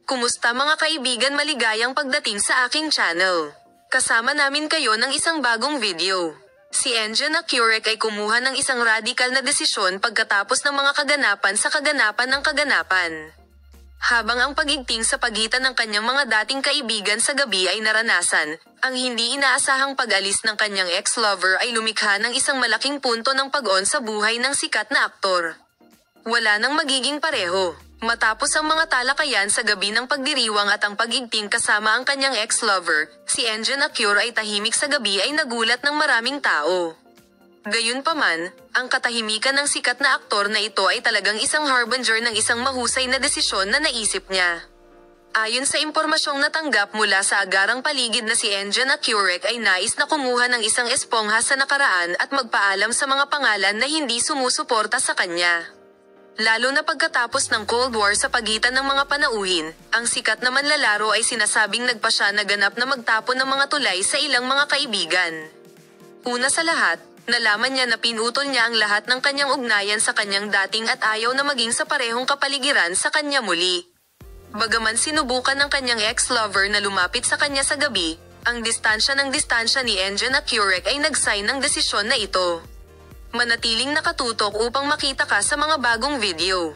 Kumusta mga kaibigan, maligayang pagdating sa aking channel. Kasama namin kayo ng isang bagong video. Si Enja Nakurek ay kumuha ng isang radikal na desisyon pagkatapos ng mga kaganapan sa kaganapan ng kaganapan. Habang ang pagigting sa pagitan ng kanyang mga dating kaibigan sa gabi ay naranasan, ang hindi inaasahang pag-alis ng kanyang ex-lover ay lumikha ng isang malaking punto ng pag-on sa buhay ng sikat na aktor. Wala nang magiging pareho. Matapos ang mga talakayan sa gabi ng pagdiriwang at ang pag-igting kasama ang kanyang ex-lover, si Enja Nakurek ay tahimik sa gabi ay nagulat ng maraming tao. Gayunpaman, ang katahimikan ng sikat na aktor na ito ay talagang isang harbinger ng isang mahusay na desisyon na naisip niya. Ayon sa impormasyong natanggap mula sa agarang paligid na si Enja Nakurek ay nais na kumuha ng isang espongha sa nakaraan at magpaalam sa mga pangalan na hindi sumusuporta sa kanya. Lalo na pagkatapos ng Cold War sa pagitan ng mga panauhin, ang sikat na manlalaro ay sinasabing nagpa siya na ganap na magtapon ng mga tulay sa ilang mga kaibigan. Una sa lahat, nalaman niya na pinutol niya ang lahat ng kanyang ugnayan sa kanyang dating at ayaw na maging sa parehong kapaligiran sa kanya muli. Bagaman sinubukan ng kanyang ex-lover na lumapit sa kanya sa gabi, ang distansya ni Enja Nakurek ay nag-sign ng desisyon na ito. Manatiling nakatutok upang makita ka sa mga bagong video.